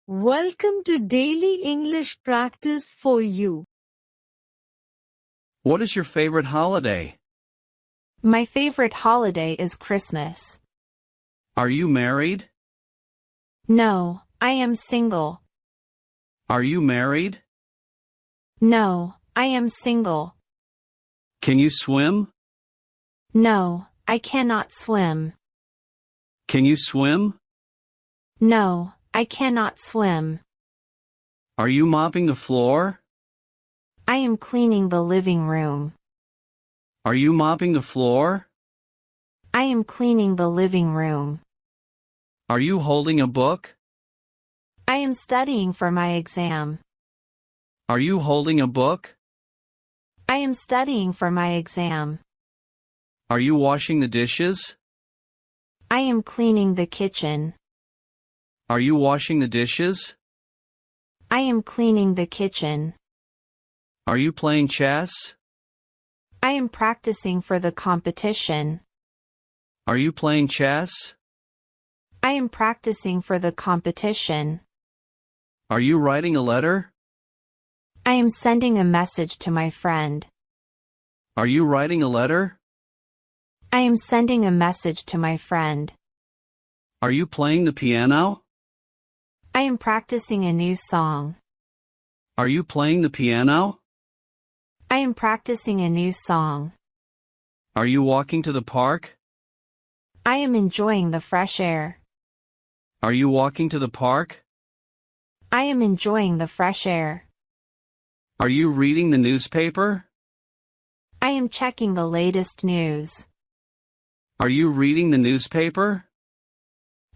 Welcome to Daily English Practice for You. What is your favorite holiday? My favorite holiday is Christmas. Are you married? No, I am single. Are you married? No, I am single. Can you swim? No, I cannot swim. Can you swim? No, I cannot swim. Are you mopping the floor? I am cleaning the living room. Are you mopping the floor? I am cleaning the living room. Are you holding a book? I am studying for my exam. Are you holding a book? I am studying for my exam. Are you washing the dishes? I am cleaning the kitchen. Are you washing the dishes? I am cleaning the kitchen. Are you playing chess? I am practicing for the competition. Are you playing chess? I am practicing for the competition. Are you writing a letter? I am sending a message to my friend. Are you writing a letter? I am sending a message to my friend. Are you playing the piano? I am practicing a new song. Are you playing the piano? I am practicing a new song. Are you walking to the park? I am enjoying the fresh air. Are you walking to the park? I am enjoying the fresh air. Are you reading the newspaper? I am checking the latest news. Are you reading the newspaper?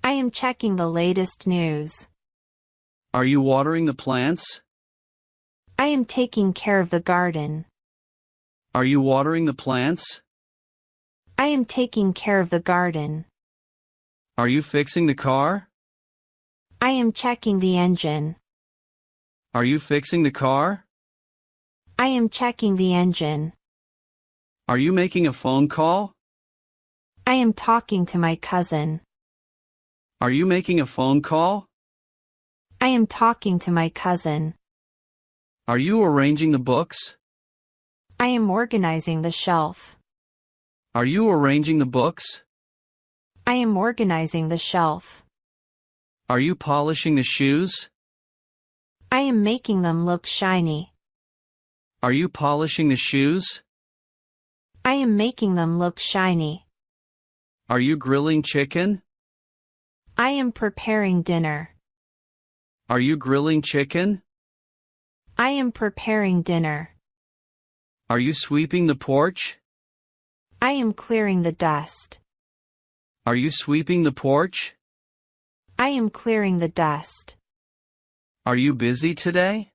I am checking the latest news. Are you watering the plants? I am taking care of the garden. Are you watering the plants? I am taking care of the garden. Are you fixing the car? I am checking the engine. Are you fixing the car? I am checking the engine. Are you making a phone call? I am talking to my cousin. Are you making a phone call? I am talking to my cousin. Are you arranging the books? I am organizing the shelf. Are you arranging the books? I am organizing the shelf. Are you polishing the shoes? I am making them look shiny. Are you polishing the shoes? I am making them look shiny. Are you grilling chicken? I am preparing dinner. Are you grilling chicken? I am preparing dinner. Are you sweeping the porch? I am clearing the dust. Are you sweeping the porch? I am clearing the dust. Are you busy today?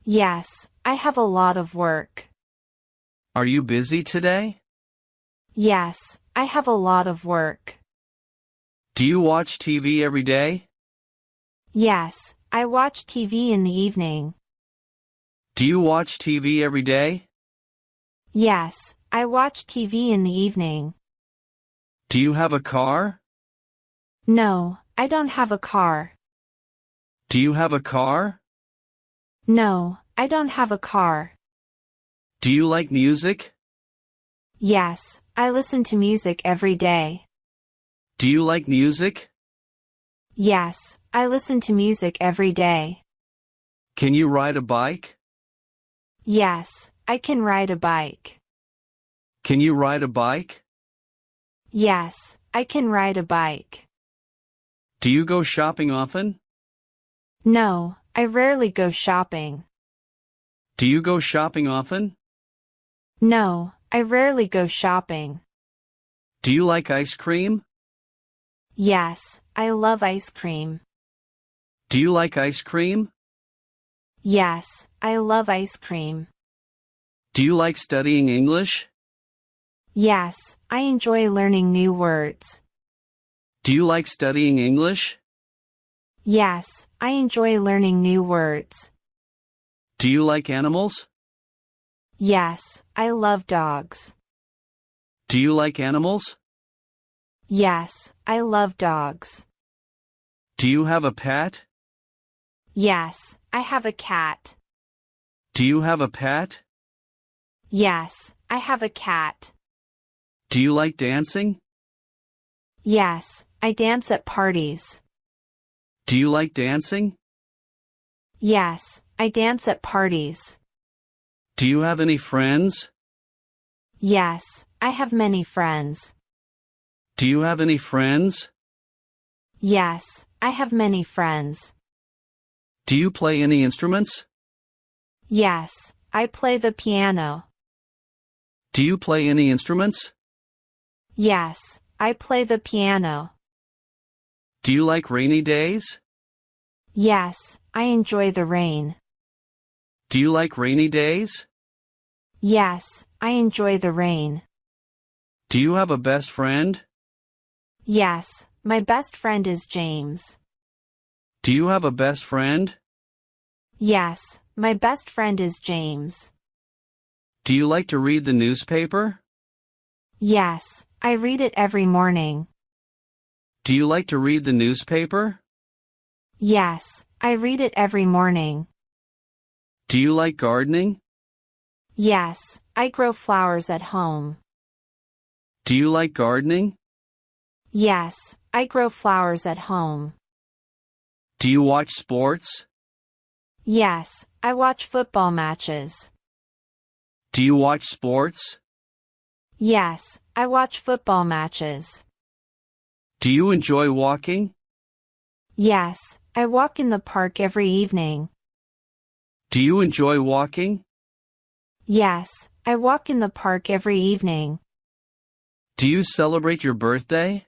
Yes, I have a lot of work. Are you busy today? Yes, I have a lot of work. Do you watch TV every day? Yes, I watch TV in the evening. Do you watch TV every day? Yes, I watch TV in the evening. Do you have a car? No, I don't have a car. Do you have a car? No, I don't have a car. Do you like music? Yes, I listen to music every day. Do you like music? Yes, I listen to music every day. Can you ride a bike? Yes, I can ride a bike. Can you ride a bike? Yes, I can ride a bike. Do you go shopping often? No, I rarely go shopping. Do you go shopping often? No, I rarely go shopping. Do you like ice cream? Yes, I love ice cream. Do you like ice cream? Yes, I love ice cream. Do you like studying English? Yes, I enjoy learning new words. Do you like studying English? Yes, I enjoy learning new words. Do you like animals? Yes, I love dogs. Do you like animals? Yes, I love dogs. Do you have a pet? Yes, I have a cat. Do you have a pet? Yes, I have a cat. Do you like dancing? Yes, I dance at parties. Do you like dancing? Yes, I dance at parties. Do you have any friends? Yes, I have many friends. Do you have any friends? Yes, I have many friends. Do you play any instruments? Yes, I play the piano. Do you play any instruments? Yes, I play the piano. Do you like rainy days? Yes, I enjoy the rain. Do you like rainy days? Yes, I enjoy the rain. Do you have a best friend? Yes, my best friend is James. Do you have a best friend? Yes, my best friend is James. Do you like to read the newspaper? Yes, I read it every morning. Do you like to read the newspaper? Yes, I read it every morning. Do you like gardening? Yes, I grow flowers at home. Do you like gardening? Yes, I grow flowers at home. Do you watch sports? Yes, I watch football matches. Do you watch sports? Yes, I watch football matches. Do you enjoy walking? Yes, I walk in the park every evening. Do you enjoy walking? Yes, I walk in the park every evening. Do you celebrate your birthday?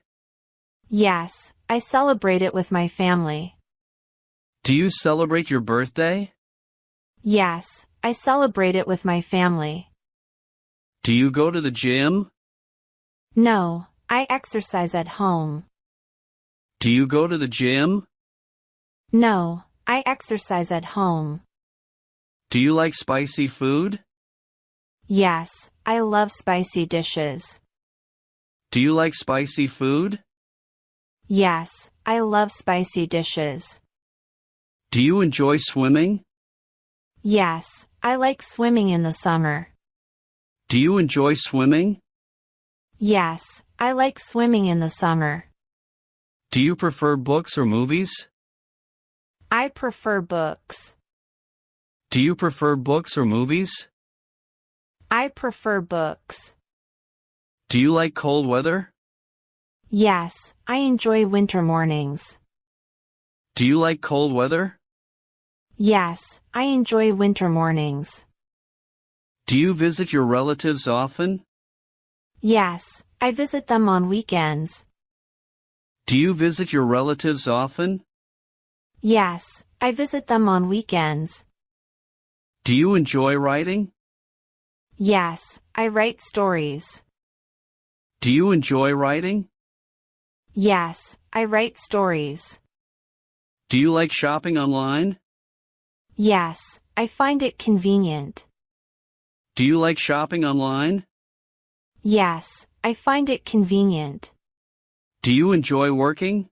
Yes, I celebrate it with my family. Do you celebrate your birthday? Yes, I celebrate it with my family. Do you go to the gym? No, I exercise at home. Do you go to the gym? No, I exercise at home. Do you like spicy food? Yes, I love spicy dishes. Do you like spicy food? Yes, I love spicy dishes. Do you enjoy swimming? Yes, I like swimming in the summer. Do you enjoy swimming? Yes, I like swimming in the summer. Do you prefer books or movies? I prefer books. Do you prefer books or movies? I prefer books. Do you like cold weather? Yes, I enjoy winter mornings. Do you like cold weather? Yes, I enjoy winter mornings. Do you visit your relatives often? Yes, I visit them on weekends. Do you visit your relatives often? Yes, I visit them on weekends. Do you enjoy writing? Yes, I write stories. Do you enjoy writing? Yes, I write stories. Do you like shopping online? Yes, I find it convenient. Do you like shopping online? Yes, I find it convenient. Do you enjoy working?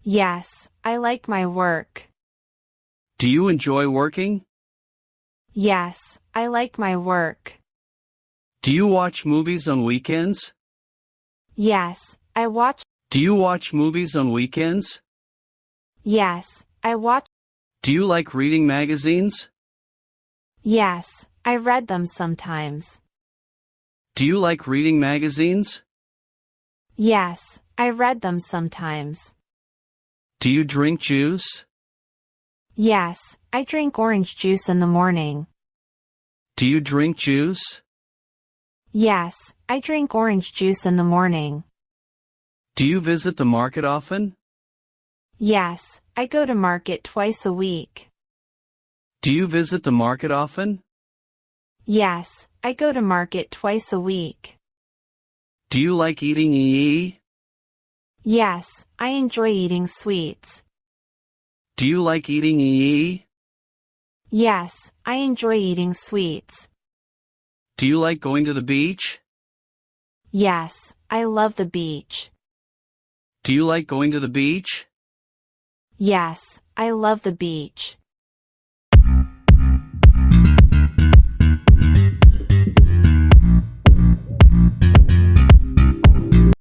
Yes, I like my work. Do you enjoy working? Yes, I like my work. Do you watch movies on weekends? Yes, I watch. Do you watch movies on weekends? Yes, I watch. Do you like reading magazines? Yes, I read them sometimes. Do you like reading magazines? Yes, I read them sometimes. Do you drink juice? Yes, I drink orange juice in the morning. Do you drink juice? Yes, I drink orange juice in the morning. Do you visit the market often? Yes, I go to market twice a week. Do you visit the market often? Yes, I go to market twice a week. Do you like eating ee? Yes, I enjoy eating sweets. Do you like eating ee? Yes, I enjoy eating sweets. Do you like going to the beach? Yes, I love the beach. Do you like going to the beach? Yes, I love the beach.